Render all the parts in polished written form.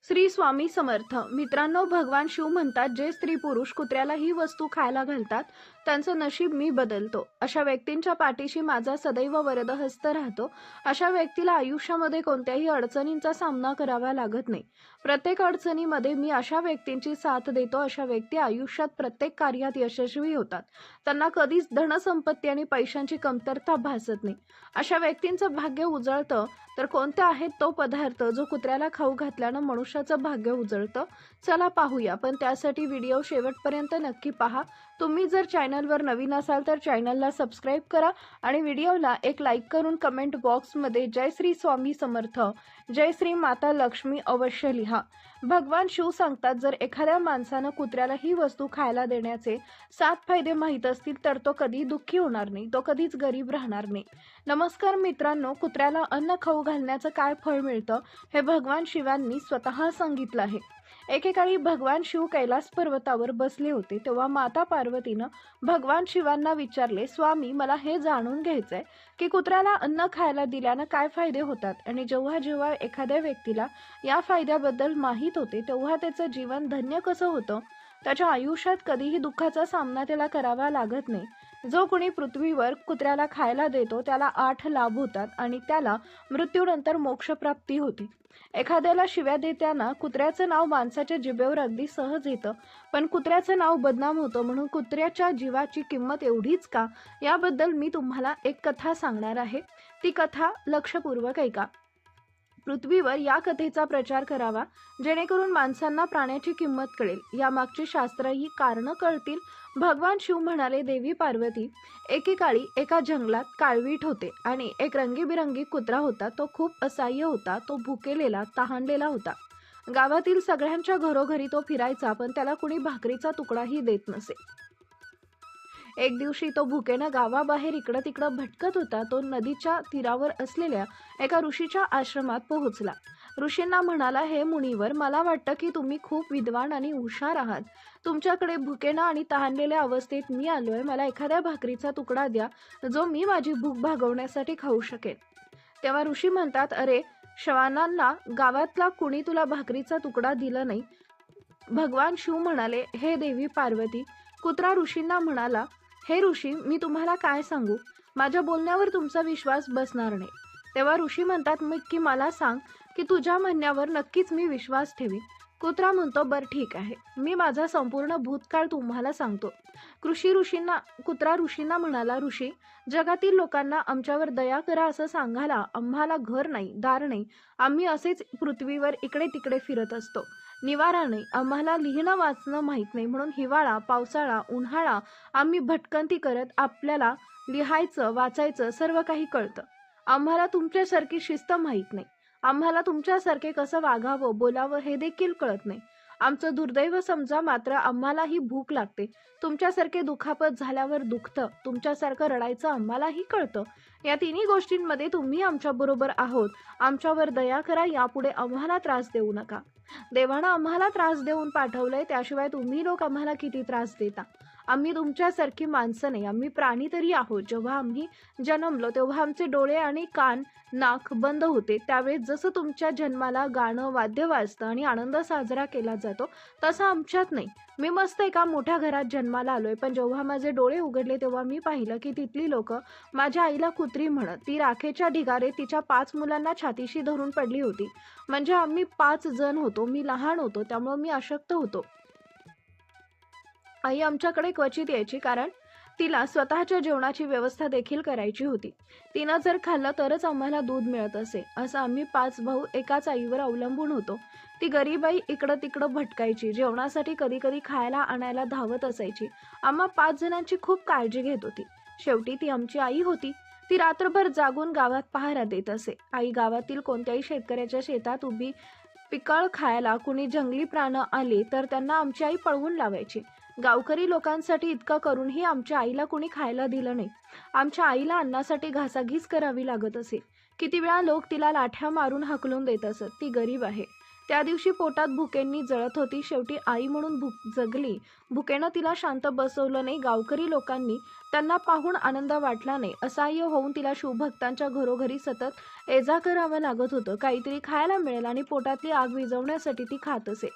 श्री स्वामी समर्थ. मित्रांनो, भगवान शिव म्हणतात, जे स्त्री पुरुष कुत्र्याला ही वस्तू खायला घालतात त्यांचं नशीब मी बदलतो. अशा व्यक्तींच्या पाठीशी माझा सदैव वरदहस्त राहतो. अशा व्यक्तीला आयुष्यामध्ये कोणत्याही अडचणींचा सामना करावा लागत नाही. प्रत्येक अडचणीमध्ये मी अशा व्यक्तींची साथ देतो. अशा व्यक्ती आयुष्यात प्रत्येक कार्यात यशस्वी होतात. त्यांना कधीच धनसंपत्ती आणि पैशांची कमतरता भासत नाही. अशा व्यक्तींचं भाग्य उजळतं. तर कोणते आहेत तो पदार्थ जो कुत्र्याला खाऊ घातल्यानं मनुष्याचं भाग्य उजळतं? चला पाहूया, पण त्यासाठी व्हिडिओ शेवटपर्यंत नक्की पहा. तुम्ही जर चॅनलवर नवीन असाल तर चॅनलला सबस्क्राईब करा आणि व्हिडिओला एक लाईक करून कमेंट बॉक्समध्ये जय श्री स्वामी समर्थ, जय श्री माता लक्ष्मी अवश्य लिहा. भगवान शिव सांगतात, जर एखाद्या माणसानं कुत्र्याला ही वस्तू खायला देण्याचे 7 फायदे माहीत असतील तर तो कधी दुःखी होणार नाही, तो कधीच गरीब राहणार नाही. नमस्कार मित्रांनो, कुत्र्याला अन्न खाऊ घालण्याचं काय फळ मिळतं हे भगवान शिवांनी स्वतः सांगितलं आहे. एकेकाळी भगवान शिव कैलास पर्वतावर बसले होते. तेव्हा माता पार्वतीनं भगवान शिवांना विचारले, स्वामी, मला हे जाणून घ्यायचंय की कुत्र्याला अन्न खायला दिल्यानं काय फायदे होतात. आणि जेव्हा जेव्हा एखाद्या व्यक्तीला या फायद्याबद्दल माहीत होते तेव्हा त्याचं जीवन धन्य कसं होतं. त्याच्या आयुष्यात कधीही दुःखाचा सामना त्याला करावा लागत नाही. जो कोणी पृथ्वीवर कुत्र्याला खायला देतो त्याला 8 लाभ होतात आणि त्याला मृत्यूनंतर मोक्षप्राप्ती होते. एखाद्याला शिव्या देताना कुत्र्याचं नाव माणसाच्या जिभेवर अगदी सहज येतं, पण कुत्र्याचं नाव बदनाम होतं. म्हणून कुत्र्याच्या जीवाची किंमत एवढीच का, याबद्दल मी तुम्हाला एक कथा सांगणार आहे. ती कथा लक्षपूर्वक ऐका. पृथ्वीवर या कथेचा प्रचार करावा, जेणेकरून माणसांना प्राण्याची किंमत कळेल. यामागची शास्त्रही कारणं कळतील. भगवान शिव म्हणाले, देवी पार्वती, एकेकाळी एका जंगलात काळवीट होते आणि एक रंगीबिरंगी कुत्रा होता. तो खूप असहाय्य होता. तो भुकेलेला, तहानलेला होता. गावातील सगळ्यांच्या घरोघरी तो फिरायचा, पण त्याला कुणी भाकरीचा तुकडाही देत नसे. एक दिवशी तो भुकेनं गावाबाहेर इकडं तिकडं भटकत होता. तो नदीच्या तीरावर असलेल्या एका ऋषीच्या आश्रमात पोहोचला. ऋषींना म्हणाला, हे मुनिवर, मला वाटतं की तुम्ही खूप विद्वान आणि हुशार आहात. तुमच्याकडे भुकेनं आणि तहानलेल्या अवस्थेत मी आलोय. मला एखाद्या भाकरीचा तुकडा द्या, जो मी माझी भूक भागवण्यासाठी खाऊ शकेन. तेव्हा ऋषी म्हणतात, अरे श्वानांना, गावातला कुणी तुला भाकरीचा तुकडा दिला नाही. भगवान शिव म्हणाले, हे देवी पार्वती. कुत्रा ऋषींना म्हणाला, हे ऋषी, मी तुम्हाला काय सांगू, माझ्या बोलण्यावर तुमचा विश्वास बसणार नाही. तेव्हा ऋषी म्हणतात, मग की मला सांग की तुझ्या म्हणण्यावर नक्कीच मी विश्वास ठेवीन. कुत्रा म्हणतो, बरं ठीक आहे, मी माझा संपूर्ण भूतकाळ तुम्हाला सांगतो. कुत्रा ऋषींना म्हणाला, ऋषी, जगातील लोकांना आमच्यावर दया करा असं सांगायला आम्हाला घर नाही, दार नाही. आम्ही असेच पृथ्वीवर इकडे तिकडे फिरत असतो. निवारा नाही, आम्हाला लिहिणं वाचणं माहीत नाही, म्हणून हिवाळा, पावसाळा, उन्हाळा आम्ही भटकंती करत आपल्याला लिहायचं वाचायचं सर्व काही कळतं. आम्हाला तुमच्यासारखी शिस्त माहीत नाही. आम्हाला तुमच्यासारखे कसं वागावं बोलावं हे देखील कळत नाही. आमचं दुर्दैव समजा, मात्र आम्हालाही भूक लागते. तुमच्यासारखे दुखापत झाल्यावर दुखतं, तुमच्यासारखं रडायचं आम्हालाही कळतं. या तिन्ही गोष्टींमध्ये तुम्ही आमच्याबरोबर आहोत. आमच्यावर दया करा, यापुढे आम्हाला त्रास देऊ नका. देवानं आम्हाला त्रास देऊन पाठवलंय, त्याशिवाय तुम्ही लोक आम्हाला किती त्रास देता. आम्ही तुमच्यासारखी माणसं नाही, आम्ही प्राणी तरी आहोत. जेव्हा आम्ही जन्मलो तेव्हा आमचे डोळे आणि कान, नाक बंद होते. त्यावेळेस जसं तुमच्या जन्माला गाणं, वाद्य वाजतं आणि आनंद साजरा केला जातो, तसं आमच्यात नाही. मी मस्त एका मोठ्या घरात जन्माला आलोय, पण जेव्हा माझे डोळे उघडले तेव्हा मी पाहिलं की तिथली लोक माझ्या आईला कुत्री म्हणत. ती राखेच्या ढिगारे तिच्या 5 मुलांना छातीशी धरून पडली होती. म्हणजे आम्ही 5 जण होतो. मी लहान होतो, त्यामुळे मी अशक्त होतो. आई आमच्याकडे क्वचित यायची, कारण तिला स्वतःच्या जेवणाची व्यवस्था देखील करायची होती. तिनं जर खाल्लं तरच आम्हाला दूध मिळत असे. असं आम्ही 5 भाऊ एकाच आईवर अवलंबून होतो. ती गरीब आई इकडं तिकडं भटकायची, जेवणासाठी कधी कधी खायला आणायला धावत असायची. आम्हा 5 जणांची खूप काळजी घेत होती. शेवटी ती आमची आई होती. ती रात्रभर जागून गावात पहारा देत असे. आई गावातील कोणत्याही शेतकऱ्याच्या शेतात उभी पिकाळ खायला कुणी जंगली प्राण आले तर त्यांना आमची आई पळवून लावायची. गावकरी लोकांसाठी इतकं करूनही आमच्या आईला कोणी खायला दिलं नाही. आमच्या आईला अन्नासाठी घासाघीस करावी लागत असे. किती वेळा लोक तिला लाठ्या मारून हाकलून देत असत. ती गरीब आहे. त्या दिवशी पोटात भुकेंनी जळत होती. शेवटी आई म्हणून जगली. भुकेनं तिला शांत बसवलं नाही. गावकरी लोकांनी त्यांना पाहून आनंद वाटला नाही. असहाय्य होऊन तिला शिवभक्तांच्या घरोघरी सतत एजा करावं लागत होतं. काहीतरी खायला मिळेल आणि पोटातली आग विझवण्यासाठी ती खात असे.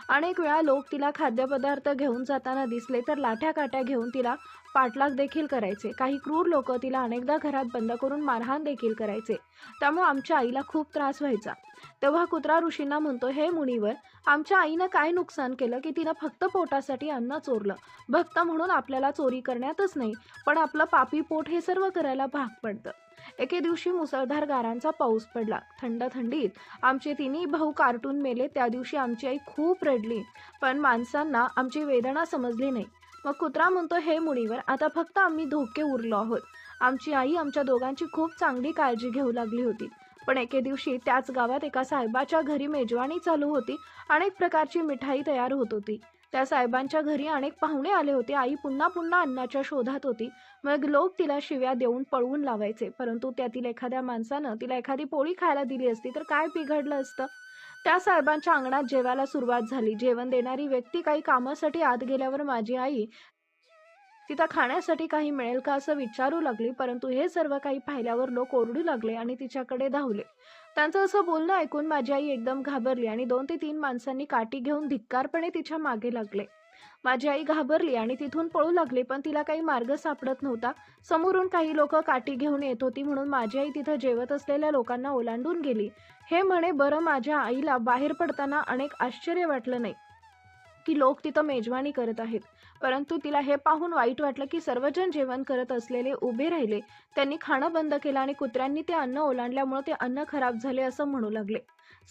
अनेक वेळा लोक तिला खाद्यपदार्थ घेऊन जाताना दिसले तर लाठ्या-काठ्या घेऊन तिला पाठलाग देखील करायचे. काही क्रूर लोक तिला अनेकदा घरात बंद करून मारहाण देखील करायचे. त्यामुळे आमच्या आईला खूप त्रास व्हायचा. तेव्हा कुत्रा ऋषींना म्हणतो, "हे मुनिवर, आमच्या आईनं काय नुकसान केलं की तिनं फक्त पोटासाठी अन्न चोरलं? भक्त म्हणून आपल्याला चोरी करण्यातच नाही, पण आपलं पापी पोट हे सर्व करायला भाग पडतं." एके दिवशी मुसळधार गारांचा पाऊस पडला. थंड थंडीत आमचे तिन्ही भाऊ कार्टून मेले. त्या दिवशी आमची आई खूप रडली, पण माणसांना आमची वेदना समजली नाही. मग कुत्रा म्हणतो, "हे मुनिवर, आता फक्त आम्ही धोके उरलो आहोत." आमची आई आमच्या दोघांची खूप चांगली काळजी घेऊ लागली होती. पण एके दिवशी त्याच गावात एका साहेबाच्या घरी मेजवानी चालू होती. अनेक प्रकारची मिठाई तयार होत होती. त्या साहेबांच्या घरी अनेक पाहुणे आले होते. आई पुन्हा पुन्हा अन्नाच्या शोधात होती. मग लोक तिला शिव्या देऊन पळवून लावायचे. परंतु त्यातील एखाद्या माणसानं तिला एखादी पोळी खायला दिली असती तर काय बिघडलं असतं? त्या साहेबांच्या अंगणात जेवायला सुरुवात झाली. जेवण देणारी व्यक्ती काही कामासाठी आत गेल्यावर माझी आई तिथं खाण्यासाठी काही मिळेल का असं विचारू लागली. परंतु हे सर्व काही पाहिल्यावर लोक ओरडू लागले आणि तिच्याकडे धावले. त्यांचं असं बोलणं ऐकून माझी आई एकदम घाबरली आणि 2 ते 3 माणसांनी काठी घेऊन धिक्कारपणे तिच्या मागे लागले. माझी आई घाबरली आणि तिथून पळू लागली, पण तिला काही मार्ग सापडत नव्हता. समोरून काही लोक काठी घेऊन येत होती म्हणून माझी आई तिथं जेवत असलेल्या लोकांना ओलांडून गेली. हे म्हणे बरं, माझ्या आईला बाहेर पडताना अनेक आश्चर्य वाटलं नाही की लोक तिथं मेजवानी करत आहेत. परंतु तिला हे पाहून वाईट वाटलं की सर्वजण जेवण करत असलेले उभे राहिले. त्यांनी खाणं बंद केलं आणि कुत्र्यांनी ते अन्न ओलांडल्यामुळे ते अन्न खराब झाले असं म्हणू लागले.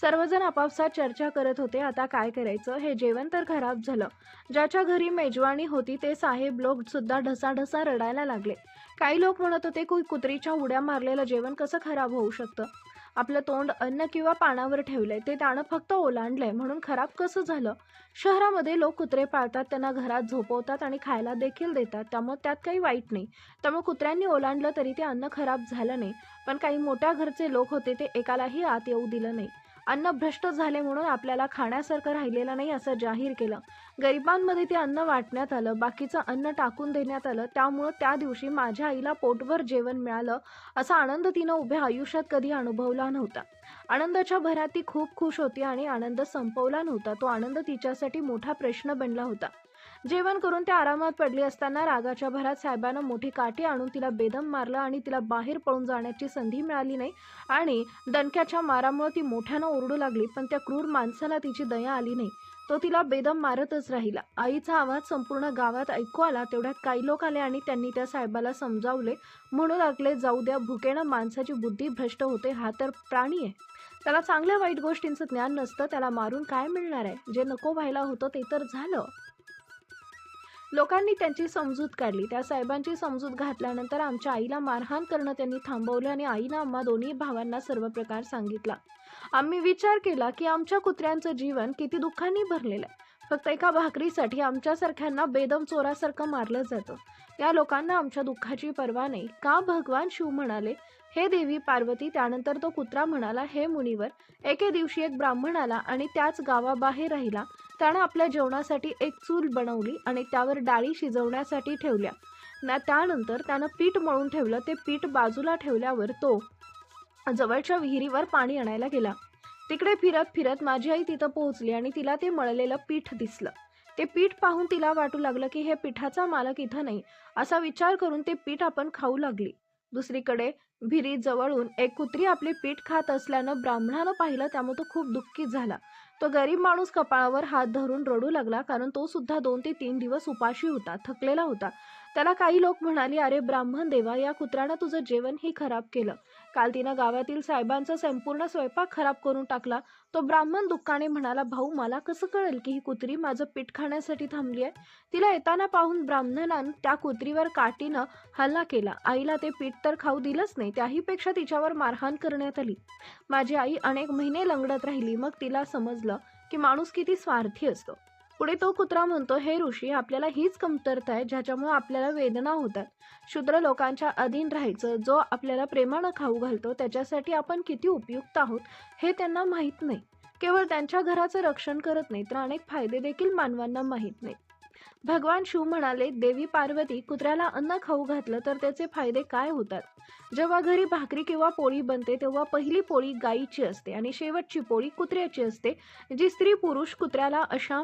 सर्वजण आपापसात चर्चा करत होते, आता काय करायचं? हे जेवण तर खराब झालं. ज्याच्या घरी मेजवानी होती ते साहेब लोक सुद्धा ढसाढसा रडायला लागले. काही लोक म्हणत होते की कुत्रीच्या उड्या मारलेलं जेवण कसं खराब होऊ शकतं? आपलं तोंड अन्न किंवा पानावर ठेवलंय, ते त्यानं फक्त ओलांडलंय म्हणून खराब कसं झालं? शहरामध्ये लोक कुत्रे पाळतात, त्यांना घरात झोपवतात आणि खायला देखील देतात, त्यामुळे त्यात काही वाईट नाही. त्यामुळे कुत्र्यांनी ओलांडलं तरी ते अन्न खराब झालं नाही. पण काही मोठ्या घरचे लोक होते, ते एकालाही आत येऊ दिलं नाही. अन्न भ्रष्ट झाले म्हणून आपल्याला खाण्यासारखं राहिलेलं नाही असं जाहीर केलं. गरिबांमध्ये ते अन्न वाटण्यात आलं, बाकीचं अन्न टाकून देण्यात आलं. त्यामुळं त्या दिवशी माझ्या आईला पोटभर जेवण मिळालं असा आनंद तिनं उभ्या आयुष्यात कधी अनुभवला नव्हता. आनंदाच्या भरात ती खूप खुश होती आणि आनंद संपवला नव्हता. तो आनंद तिच्यासाठी मोठा प्रश्न बनला होता. जेवण करून त्या आरामात पडली असताना रागाच्या भरात साहेबानं मोठी काठी आणून तिला बेदम मारलं आणि तिला बाहेर पळून जाण्याची संधी मिळाली नाही आणि दणक्याच्या मारामुळे ती मोठ्यानं ओरडू लागली. पण त्या क्रूर माणसाला तिची दया आली नाही. तो तिला बेदम मारतच राहिला. आईचा आवाज संपूर्ण गावात ऐकू आला. तेवढ्यात काही लोक आले आणि त्यांनी त्या साहेबाला समजावले. म्हणू लागले, जाऊ द्या, भुकेनं माणसाची बुद्धी भ्रष्ट होते. हा तर प्राणी आहे, त्याला चांगल्या वाईट गोष्टींचं ज्ञान नसतं. त्याला मारून काय मिळणार आहे? जे नको व्हायला होतं ते तर झालं. लोकांनी त्यांची समजूत काढली. त्या साहेबांची समजूत घातल्यानंतर आमच्या आईला मारहाण करणं त्यांनी थांबवले आणि आईनं आम्हा दोन्ही भावांना सर्व प्रकार सांगितला. आम्ही विचार केला की आमच्या कुत्र्यांचं जीवन किती दुःखांनी भरलेलं आहे. फक्त एका भाकरीसाठी आमच्यासारख्यांना बेदम चोरासारखं मारलं जातं. या लोकांना आमच्या दुःखाची पर्वा नाही का? भगवान शिव म्हणाले, हे देवी पार्वती. त्यानंतर तो कुत्रा म्हणाला, हे मुनिवर, एके दिवशी एक ब्राह्मण आला आणि त्याच गावाबाहेर राहिला. त्यानं आपल्या जेवणासाठी एक चूल बनवली आणि त्यावर डाळी शिजवण्यासाठी ठेवल्या. त्यानंतर त्यानं पीठ मळून ठेवलं. ते पीठ बाजूला ठेवल्यावर तो जवळच्या विहिरीवर पाणी आणायला गेला. तिकडे फिरत फिरत माझी आई तिथं पोहोचली आणि तिला ते मळलेलं पीठ दिसलं. ते पीठ पाहून तिला वाटू लागलं की हे पिठाचा मालक इथं नाही. असा विचार करून ते पीठ आपण खाऊ लागली. दुसरीकडे विहिरी जवळून एक कुत्री आपले पीठ खात असल्यानं ब्राह्मणानं पाहिलं. त्यामुळे तो खूप दुःखी झाला. तो गरीब माणूस कपाळावर हात धरून रडू लागला, कारण तो सुद्धा 2 ते 3 दिवस उपाशी होता, थकलेला होता. त्याला काही लोक म्हणाले, अरे ब्राह्मण देवा, या कुत्र्यानं तुझं जेवणही खराब केलं. काल तिनं गावातील साहेबांचा संपूर्ण स्वयंपाक खराब करून टाकला. तो ब्राह्मण दुःखाने म्हणाला, भाऊ, मला कसं कळेल की ही कुत्री माझं पीठ खाण्यासाठी थांबली आहे? तिला येताना पाहून ब्राह्मणानं त्या कुत्रीवर काठीनं हल्ला केला. आईला ते पीठ तर खाऊ दिलंच नाही, त्याहीपेक्षा तिच्यावर मारहाण करण्यात आली. माझी आई अनेक महिने लंगडत राहिली. मग तिला समजलं की माणूस किती स्वार्थी असतो. पुढे तो कुत्रा म्हणतो, हे ऋषी, आपल्याला हीच कमतरता आहे ज्याच्यामुळे आपल्याला वेदना होतात. शूद्र लोकांच्या अधीन राहायचं. जो आपल्याला प्रेमानं खाऊ घालतो त्याच्यासाठी आपण किती उपयुक्त आहोत हे त्यांना माहीत नाही. केवळ त्यांच्या घराचं रक्षण करत नाही तर अनेक फायदे देखील मानवांना माहीत नाही. भगवान शिव म्हणाले, देवी पार्वती, कुत्र्याला अन्न खाऊ घातलं तर त्याचे फायदे काय होतात? जेव्हा घरी भाकरी किंवा पोळी बनते तेव्हा पहिली पोळी गायीची असते आणि शेवटची पोळी कुत्र्याची असते. जी स्त्री पुरुष कुत्र्याला अशा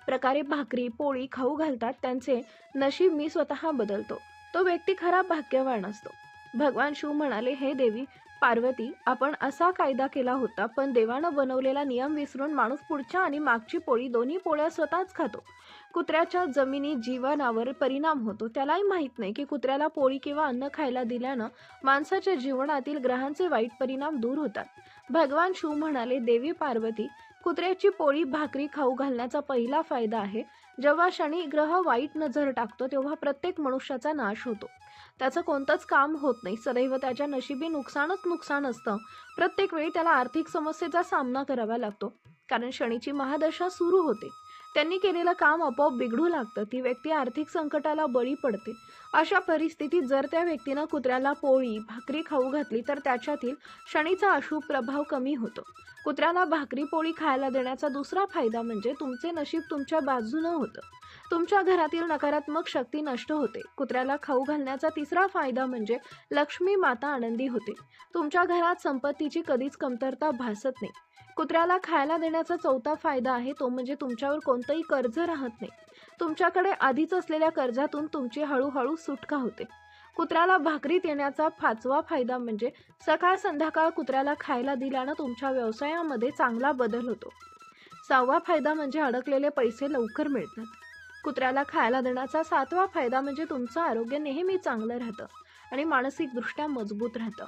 प्रकारे भाकरी पोळी खाऊ घालतात त्यांचे नशीब मी स्वतः बदलतो. तो व्यक्ती खरा भाग्यवान असतो. भगवान शिव म्हणाले, हे देवी पार्वती, आपण असा कायदा केला होता, पण देवानं बनवलेला नियम विसरून माणूस पुढच्या आणि मागची पोळी दोन्ही पोळ्या स्वतःच खातो. कुत्र्याच्या जमिनी जीवनावर परिणाम होतो. त्यालाही माहित नाही की कुत्र्याला पोळी किंवा अन्न खायला दिल्यानं माणसाच्या जीवनातील ग्रहांचे वाईट परिणाम दूर होतात. भगवान शिव म्हणाले, देवी पार्वती, कुत्र्याची पोळी भाकरी खाऊ घालण्याचा पहिला फायदा आहे. जेव्हा शनी ग्रह वाईट नजर टाकतो तेव्हा प्रत्येक मनुष्याचा नाश होतो. त्याचं कोणतंच काम होत नाही. सदैव त्याच्या नशिबी नुकसानच नुकसान असतं. प्रत्येक वेळी त्याला आर्थिक समस्येचा सामना करावा लागतो, कारण शनीची महादशा सुरू होते. त्यांनी केलेलं काम आपोआप बिघडू लागतं. ती व्यक्ती आर्थिक संकटाला बळी पडते. अशा परिस्थितीत जर त्या व्यक्तीनं कुत्र्याला पोळी भाकरी खाऊ घातली तर त्याच्यातील शनीचा अशुभ प्रभाव कमी होतो. कुत्र्याला भाकरी पोळी खायला देण्याचा दुसरा फायदा म्हणजे तुमचे नशीब तुमच्या बाजूनं होतं. तुमच्या घरातील नकारात्मक शक्ती नष्ट होते. कुत्र्याला खाऊ घालण्याचा तिसरा फायदा म्हणजे लक्ष्मी माता आनंदी होते. तुमच्या घरात संपत्तीची कधीच कमतरता भासत नाही. कुत्र्याला खायला देण्याचा चौथा फायदा आहे तो म्हणजे तुमच्यावर कोणतंही कर्ज राहत नाही. तुमच्याकडे आधीच असलेल्या कर्जातून तुमची हळूहळू सुटका होते. कुत्र्याला भाकरी देण्याचा पाचवा फायदा म्हणजे सकाळ संध्याकाळ कुत्र्याला खायला दिल्यानं तुमच्या व्यवसायामध्ये चांगला बदल होतो. सहावा फायदा म्हणजे अडकलेले पैसे लवकर मिळतात. कुत्र्याला खायला देण्याचा सातवा फायदा म्हणजे तुमचं आरोग्य नेहमी चांगलं राहतं आणि मानसिकदृष्ट्या मजबूत राहतं.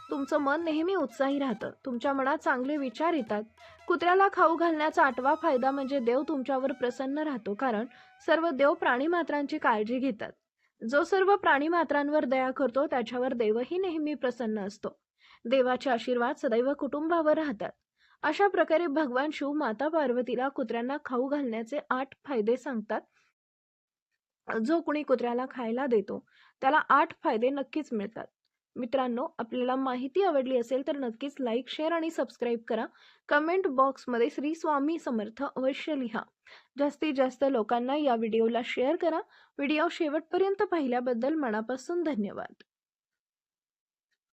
तुमचं मन नेहमी उत्साही राहतं. तुमच्या मनात चांगले विचार येतात. कुत्र्याला खाऊ घालण्याचा आठवा फायदा म्हणजे देव तुमच्यावर प्रसन्न राहतो, कारण सर्व देव प्राणीमात्रांची काळजी घेतात. जो सर्व प्राणीमात्रांवर दया करतो त्याच्यावर देवही नेहमी प्रसन्न असतो. देवाचे आशीर्वाद सदैव कुटुंबावर राहतात. अशा प्रकारे भगवान शिव माता पार्वतीला कुत्र्यांना खाऊ घालण्याचे 8 फायदे सांगतात. जो कोणी कुत्र्याला खायला देतो त्याला 8 फायदे नक्कीच मिळतात. मित्रांनो, आपल्याला माहिती आवडली असेल तर नक्कीच लाईक, शेअर आणि सबस्क्राईब करा. कमेंट बॉक्समध्ये श्री स्वामी समर्थ अवश्य लिहा. जास्तीत जास्त लोकांना या व्हिडिओला शेअर करा. व्हिडिओ शेवटपर्यंत पाहिल्याबद्दल मनापासून धन्यवाद.